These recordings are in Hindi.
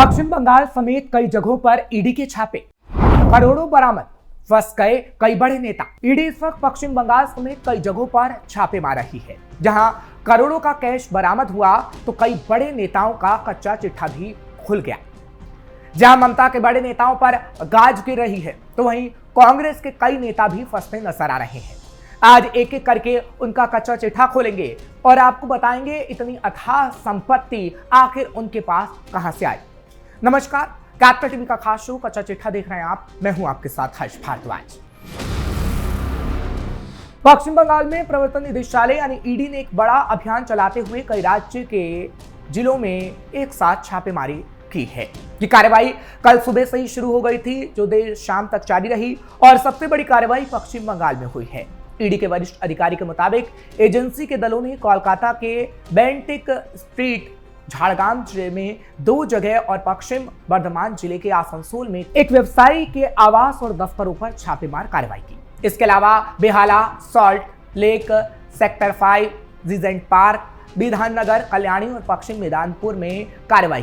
पश्चिम बंगाल समेत कई जगहों पर ईडी के छापे, करोड़ों बरामद, फंस गए कई बड़े नेता। ईडी इस वक्त पश्चिम बंगाल समेत कई जगहों पर छापे मार रही है। जहां करोड़ों का कैश बरामद हुआ तो कई बड़े नेताओं का कच्चा चिट्ठा भी खुल गया। जहां ममता के बड़े नेताओं पर गाज गिर रही है तो वहीं कांग्रेस के कई नेता भी फंसते नजर आ रहे हैं। आज एक एक करके उनका कच्चा चिट्ठा खोलेंगे और आपको बताएंगे इतनी अथाह संपत्ति आखिर उनके पास कहां से आई। नमस्कार, कैपिटल टीवी का खास शो कच्चा चिट्ठा देख रहे हैं आप। मैं हूं आपके साथ हर्ष भारद्वाज। पश्चिम बंगाल में प्रवर्तन निदेशालय यानी ईडी ने एक बड़ा अभियान चलाते हुए कई राज्य के जिलों में एक साथ छापेमारी की है। ये कार्रवाई कल सुबह से ही शुरू हो गई थी, जो देर शाम तक जारी रही और सबसे बड़ी कार्रवाई पश्चिम बंगाल में हुई है। ईडी के वरिष्ठ अधिकारी के मुताबिक एजेंसी के दलों ने कोलकाता के बेंटिक स्ट्रीट, झाड़ग्राम जिले में 2 जगह और पश्चिम बर्धमान जिले के आसनसोल में एक व्यवसायी के आवास और दफ्तरों पर छापेमार कार्रवाई की। इसके अलावा बेहाला, सॉल्ट लेक, सेक्टर 5, जीजेंट पार्क, बिधाननगर, कल्याणी और पश्चिम मिदनापुर में कार्रवाई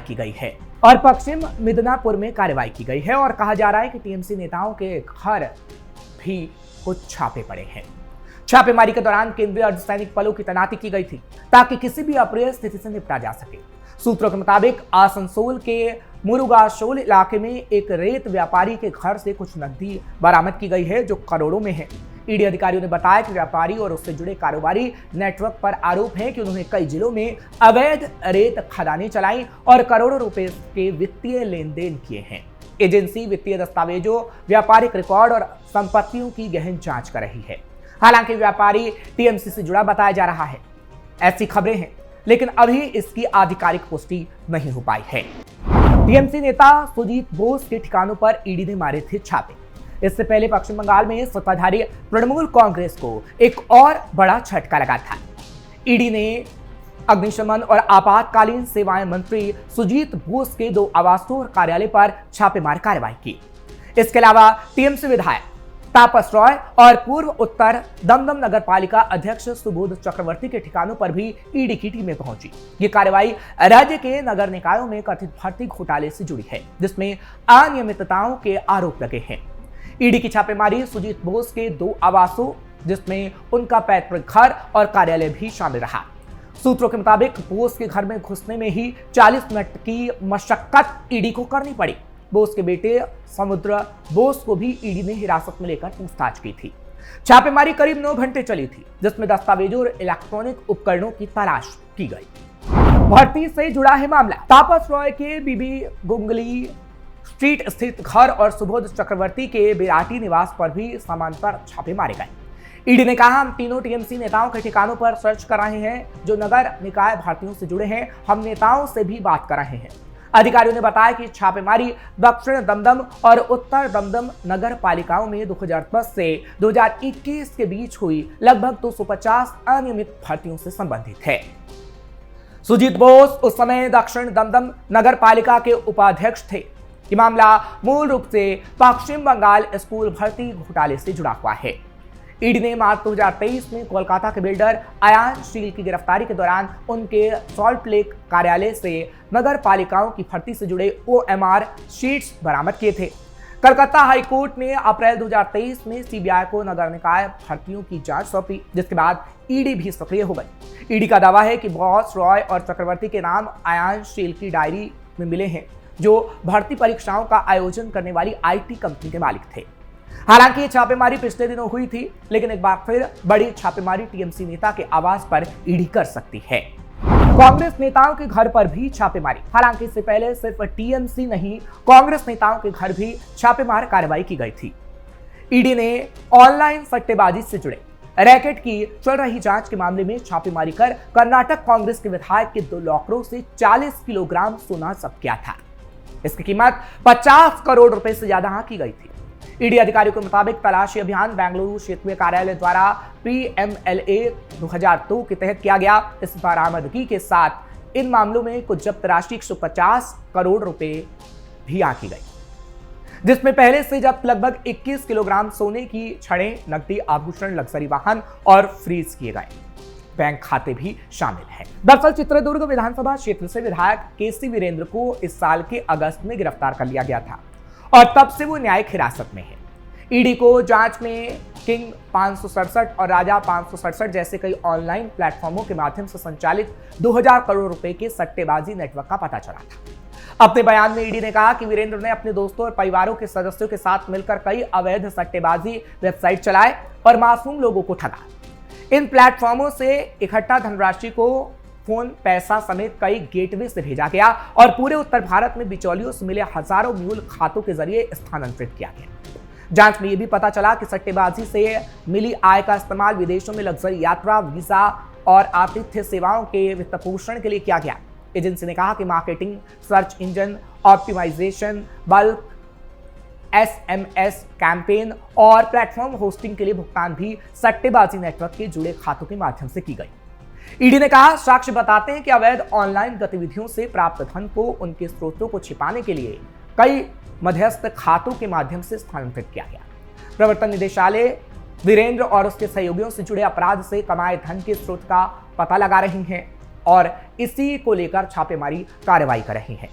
की गई है और कहा जा रहा है कि टीएमसी नेताओं के घर भी कुछ छापे पड़े हैं। छापेमारी के दौरान केंद्रीय अर्धसैनिक बलों की तैनाती की गई थी ताकि किसी भी अप्रिय स्थिति से निपटा जा सके। सूत्रों के मुताबिक आसनसोल के मुरुगाशोल इलाके में एक रेत व्यापारी के घर से कुछ नकदी बरामद की गई है, जो करोड़ों में है। ईडी अधिकारियों ने बताया कि व्यापारी और उससे जुड़े कारोबारी नेटवर्क पर आरोप है कि उन्होंने कई जिलों में अवैध रेत खदानें चलाई और करोड़ों रुपए के वित्तीय लेन देन किए हैं। एजेंसी वित्तीय दस्तावेजों, व्यापारिक रिकॉर्ड और संपत्तियों की गहन जांच कर रही है। हालांकि व्यापारी टीएमसी से जुड़ा बताया जा रहा है, ऐसी खबरें हैं, लेकिन अभी इसकी आधिकारिक पुष्टि नहीं हो पाई है। टीएमसी नेता सुजीत बोस के ठिकानों पर ईडी ने मारे थे छापे। इससे पहले पश्चिम बंगाल में सत्ताधारी तृणमूल कांग्रेस को एक और बड़ा झटका लगा था। ईडी ने अग्निशमन और आपातकालीन सेवाएं मंत्री सुजीत बोस के 2 आवासों और कार्यालय पर छापेमार कार्रवाई की। इसके अलावा टीएमसी विधायक तापस रॉय और पूर्व उत्तर दमदम नगर पालिका अध्यक्ष सुबोध चक्रवर्ती के ठिकानों पर भी ईडी की टीमें पहुंची। ये कार्रवाई राज्य के नगर निकायों में कथित भर्ती घोटाले से जुड़ी है, जिसमें अनियमितताओं के आरोप लगे हैं। ईडी की छापेमारी सुजीत बोस के 2 आवासों, जिसमें उनका पैतृक घर और कार्यालय भी शामिल रहा। सूत्रों के मुताबिक बोस के घर में घुसने में ही 40 मिनट की मशक्कत ईडी को करनी पड़ी। बोस के बेटे समुद्र बोस को भी ईडी ने हिरासत में लेकर पूछताछ की थी। छापेमारी करीब 9 घंटे चली थी, जिसमें दस्तावेजों और इलेक्ट्रॉनिक उपकरणों की तलाश की गई। भर्ती से जुड़ा है मामला। तापस रॉय के बीबी गुंगली स्ट्रीट स्थित घर और सुबोध चक्रवर्ती के बिराटी निवास पर भी समांतर छापे मारे गए। ईडी ने कहा, हम तीनों टीएमसी नेताओं के ठिकानों पर सर्च कर रहे हैं जो नगर निकाय भर्तियों से जुड़े हैं। हम नेताओं से भी बात कर रहे हैं। अधिकारियों ने बताया कि छापेमारी दक्षिण दमदम और उत्तर दमदम नगर पालिकाओं में 2010 से 2021 के बीच हुई लगभग 250 अनियमित भर्तियों से संबंधित है। सुजीत बोस उस समय दक्षिण दमदम नगर पालिका के उपाध्यक्ष थे। ये मामला मूल रूप से पश्चिम बंगाल स्कूल भर्ती घोटाले से जुड़ा हुआ है। ईडी ने मार्च 2023 में कोलकाता के बिल्डर अयान शील की गिरफ्तारी के दौरान उनके सॉल्ट लेक कार्यालय से नगर पालिकाओं की भर्ती से जुड़े OMR शीट्स बरामद किए थे। कलकत्ता हाईकोर्ट ने अप्रैल 2023 में सीबीआई को नगर निकाय भर्तियों की जांच सौंपी, जिसके बाद ईडी भी सक्रिय हो गई। ईडी का दावा है कि बॉस रॉय और चक्रवर्ती के नाम अयान शील की डायरी में मिले हैं, जो भर्ती परीक्षाओं का आयोजन करने वाली IT कंपनी के मालिक थे। हालांकि ये छापेमारी पिछले दिनों हुई थी, लेकिन एक बार फिर बड़ी छापेमारी टीएमसी नेता के आवास पर ईडी कर सकती है। कांग्रेस नेताओं के घर पर भी छापेमारी। हालांकि इससे पहले सिर्फ टीएमसी नहीं, कांग्रेस नेताओं के घर भी छापेमार कार्रवाई की गई थी। ईडी ने ऑनलाइन सट्टेबाजी से जुड़े रैकेट की चल रही जांच के मामले में छापेमारी कर कर्नाटक कांग्रेस के विधायक के 2 लॉकरों से 40 किलोग्राम सोना जब्त किया था। इसकी कीमत 50 करोड़ रुपए से ज्यादा आंकी गई थी। ईडी अधिकारियों के मुताबिक तलाशी अभियान बेंगलुरु क्षेत्रीय कार्यालय द्वारा PMLA 2002 के तहत किया गया। इस बरामदगी के साथ इन मामलों में कुछ जब्त राशि 150 करोड़ रुपए भी आंकी गई, जिसमें पहले से जब्त लगभग 21 किलोग्राम सोने की छड़ें, नकदी, आभूषण, लग्जरी वाहन और फ्रीज किए गए। बैंक खाते भी शामिल हैं। दरअसल चित्रदुर्ग विधानसभा क्षेत्र से विधायक केसी वीरेंद्र को इस साल के अगस्त में गिरफ्तार कर लिया गया था और तब से वो न्यायिक हिरासत में है। ईडी को जांच में किंग 567 और राजा 567 जैसे कई ऑनलाइन प्लेटफॉर्मों के माध्यम से संचालित 2000 करोड़ रुपए के सट्टेबाजी नेटवर्क का पता चला था। अपने बयान में ईडी ने कहा कि वीरेंद्र ने अपने दोस्तों और परिवारों के सदस्यों के साथ मिलकर कई अवैध सट्टेबाजी वेबसाइट चलाए और मासूम लोगों को ठगा। इन प्लेटफॉर्मों से इकट्ठा धनराशि को फोन, पैसा समेत कई गेटवे से भेजा गया और पूरे उत्तर भारत में बिचौलियों से मिले हजारों मूल खातों के जरिए स्थानांतरित किया गया। जांच में यह भी पता चला कि सट्टेबाजी से मिली आय का इस्तेमाल विदेशों में लग्जरी यात्रा, वीजा और आतिथ्य सेवाओं के वित्तपोषण के लिए किया गया। एजेंसी ने कहा कि marketing, search engine optimisation, bulk SMS campaign और प्लेटफॉर्म होस्टिंग के लिए भुगतान भी सट्टेबाजी नेटवर्क के जुड़े खातों के माध्यम से की गई। ईडी ने कहा, साक्ष्य बताते हैं कि अवैध ऑनलाइन गतिविधियों से प्राप्त धन को उनके स्रोतों को छिपाने के लिए कई मध्यस्थ खातों के माध्यम से स्थानांतरित किया गया। प्रवर्तन निदेशालय वीरेंद्र और उसके सहयोगियों से जुड़े अपराध से कमाए धन के स्रोत का पता लगा रही हैं और इसी को लेकर छापेमारी कार्रवाई कर रही हैं।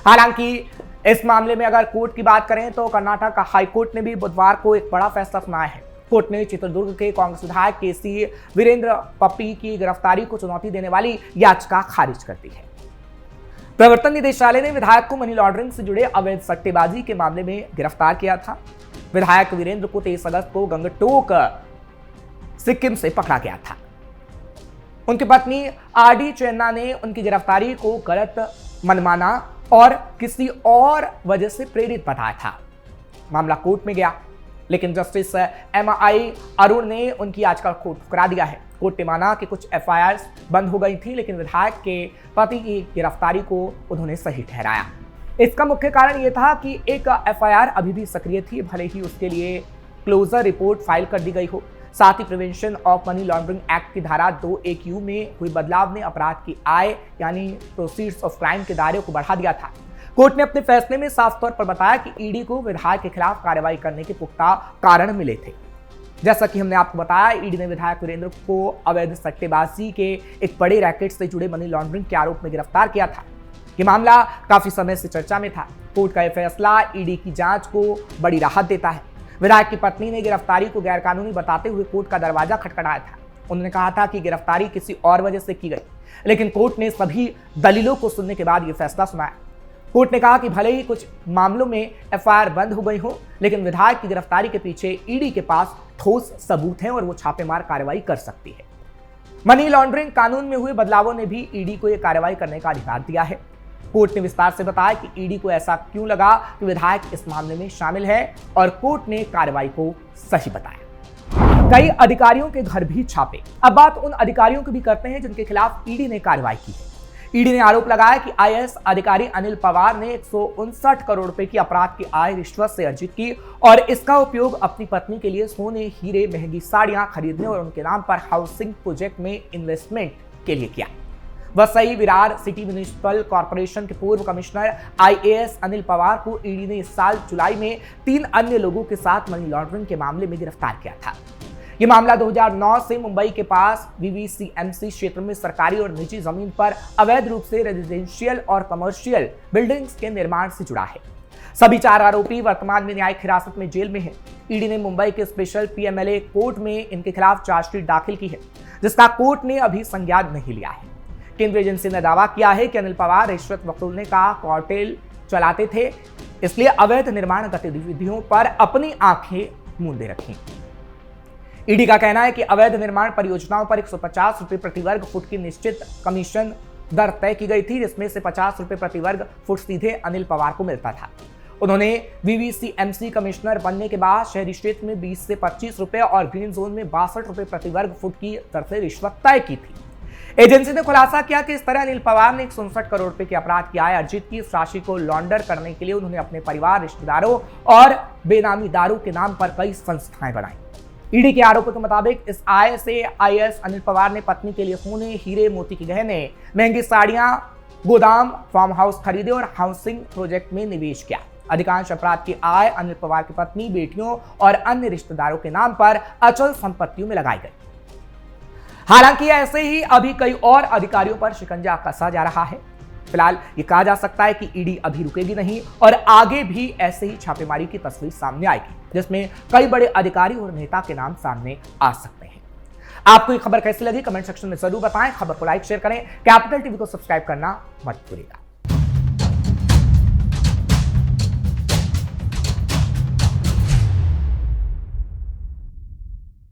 हालांकि इस मामले में अगर कोर्ट की बात करें तो कर्नाटक हाई कोर्ट ने भी बुधवार को एक बड़ा फैसला सुनाया है। कोर्ट ने चित्रदुर्ग के कांग्रेस विधायक केसी वीरेंद्र पप्पी की गिरफ्तारी को चुनौती देने वाली याचिका खारिज कर दी है। प्रवर्तन निदेशालय ने विधायक को मनी लॉन्ड्रिंग से जुड़े अवैध सट्टेबाजी के मामले में गिरफ्तार किया था। विधायक वीरेंद्र को 23 अगस्त को गंगटोक, सिक्किम से पकड़ा गया था। उनकी पत्नी RD चेन्ना ने उनकी गिरफ्तारी को गलत मनमाना और किसी और वजह से प्रेरित बताया था। मामला कोर्ट में गया, लेकिन जस्टिस MI अरुण ने उनकी याचिका को ठुकरा दिया है। कोर्ट ने माना कि कुछ FIRs बंद हो गई थी, लेकिन विधायक के पति की गिरफ्तारी को उन्होंने सही ठहराया। इसका मुख्य कारण यह था कि एक FIR अभी भी सक्रिय थी, भले ही उसके लिए क्लोजर रिपोर्ट फाइल कर दी गई हो। साथ ही prevention of money laundering act की धारा 2(1)(u) में हुई बदलाव ने अपराध की आय यानी प्रोसीड्स ऑफ क्राइम के दायरे को बढ़ा दिया था। कोर्ट ने अपने फैसले में साफ तौर पर बताया कि ईडी को विधायक के खिलाफ कार्रवाई करने के पुख्ता कारण मिले थे। जैसा कि हमने आपको बताया, ईडी ने विधायक वीरेंद्र को अवैध सट्टेबाजी के एक बड़े रैकेट से जुड़े मनी लॉन्ड्रिंग के आरोप में गिरफ्तार किया था। ये मामला काफी समय से चर्चा में था। कोर्ट का यह फैसला ईडी की जांच को बड़ी राहत देता है। विधायक की पत्नी ने गिरफ्तारी को गैरकानूनी बताते हुए कोर्ट का दरवाजा खटखटाया था। उन्होंने कहा था कि गिरफ्तारी किसी और वजह से की गई, लेकिन कोर्ट ने सभी दलीलों को सुनने के बाद यह फैसला सुनाया। कोर्ट ने कहा कि भले ही कुछ मामलों में FIR बंद हो गई हो, लेकिन विधायक की गिरफ्तारी के पीछे ईडी के पास ठोस सबूत हैं और वो छापेमार कार्रवाई कर सकती है। मनी लॉन्ड्रिंग कानून में हुए बदलावों ने भी ईडी को यह कार्रवाई करने का अधिकार दिया है। कोर्ट ने विस्तार से बताया कि ईडी को ऐसा क्यों लगा कि विधायक इस मामले में शामिल है और कोर्ट ने कार्रवाई को सही बताया। कई अधिकारियों के घर भी छापे। अब बात उन अधिकारियों की भी करते हैं जिनके खिलाफ ईडी ने कार्रवाई की है। ईडी ने आरोप लगाया कि IAS अधिकारी अनिल पवार ने 159 करोड़ रुपए की अपराध की आय रिश्वत से अर्जित की और इसका उपयोग अपनी पत्नी के लिए सोने, हीरे, महंगी साड़ियां खरीदने और उनके नाम पर हाउसिंग प्रोजेक्ट में इन्वेस्टमेंट के लिए किया। Vasai Virar city municipal corporation के पूर्व कमिश्नर IAS अनिल पवार को ईडी ने इस साल जुलाई में 3 अन्य लोगों के साथ मनी लॉन्ड्रिंग के मामले में गिरफ्तार किया था। यह मामला 2009 से मुंबई के पास VVCMC क्षेत्र में सरकारी और निजी जमीन पर अवैध रूप से रेजिडेंशियल और कमर्शियल बिल्डिंग्स के निर्माण से जुड़ा है। सभी 4 आरोपी वर्तमान में न्यायिक हिरासत में जेल में हैं। ईडी ने मुंबई के स्पेशल PMLA कोर्ट में इनके खिलाफ चार्जशीट दाखिल की है, जिसका कोर्ट ने अभी संज्ञान नहीं लिया है। केंद्रीय एजेंसी ने दावा किया है कि अनिल पवार रिश्वत वसूलने का कार्टेल चलाते थे, इसलिए अवैध निर्माण गतिविधियों पर अपनी आंखें मूंदे रखी। ईडी का कहना है कि अवैध निर्माण परियोजनाओं पर 150 रुपए प्रति वर्ग फुट की निश्चित कमीशन दर तय की गई थी, जिसमें से 50 रुपए प्रति वर्ग फुट सीधे अनिल पवार को मिलता था। उन्होंने VVCMC कमिश्नर बनने के बाद शहरी क्षेत्र में 20 से 25 रुपए और ग्रीन जोन में 62 रुपए प्रति वर्ग फुट की दर से रिश्वत तय की थी। एजेंसी ने खुलासा किया कि इस तरह अनिल पवार ने 159 करोड़ रुपए की अपराध की आय अर्जित की। इस राशि को लॉन्डर करने के लिए उन्होंने अपने परिवार, रिश्तेदारों और बेनामीदारों के नाम पर कई संस्थाएं बनाई। ईडी के आरोपों के मुताबिक इस आय से IAS अनिल पवार ने पत्नी के लिए सोने, हीरे, मोती के गहने, महंगी साड़ियां, गोदाम, फार्म हाउस खरीदे और हाउसिंग प्रोजेक्ट में निवेश किया। अधिकांश अपराध की आय अनिल पवार की पत्नी, बेटियों और अन्य रिश्तेदारों के नाम पर अचल संपत्तियों में लगाई गई। हालांकि ऐसे ही अभी कई और अधिकारियों पर शिकंजा कसा जा रहा है। फिलहाल ये कहा जा सकता है कि ईडी अभी रुकेगी नहीं और आगे भी ऐसे ही छापेमारी की तस्वीर सामने आएगी, जिसमें कई बड़े अधिकारी और नेता के नाम सामने आ सकते हैं। आपको ये खबर कैसी लगी कमेंट सेक्शन में जरूर बताएं। खबर को लाइक शेयर करें, कैपिटल टीवी को सब्सक्राइब करना मत भूलिएगा।